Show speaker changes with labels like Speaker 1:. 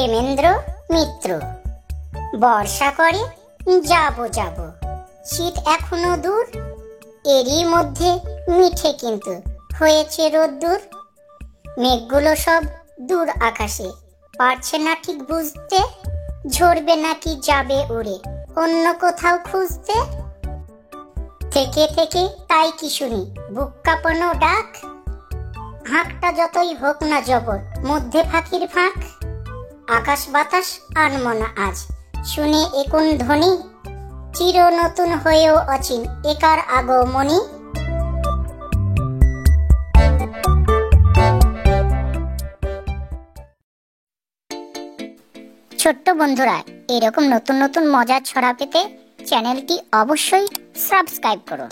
Speaker 1: প্রেমেন্দ্র মিত্র। বর্ষা করে যাব যাব, শীত এখনো দূর, এরই মধ্যে মিঠে কিন্তু হয়েছে রোদ্দুর। মেঘগুলো সব দূর আকাশে, পারছে না ঠিক বুঝতে, ঝরবে নাকি যাবে উড়ে অন্য কোথাও খুঁজতে। থেকে থেকে তাই কি শুনি বুক কাঁপানো ডাক, হাঁকটা যতই হোক না জবর, মধ্যে ফাঁকির ফাঁক। আকাশ বাতাস আনমনা আজ, শুনে এ কোন ধ্বনি, চির নতুন হয়েও অচিন একার আগমনী। ছোট্ট বন্ধুরা, এরকম নতুন নতুন মজার ছড়া পেতে চ্যানেলটি অবশ্যই সাবস্ক্রাইব করো।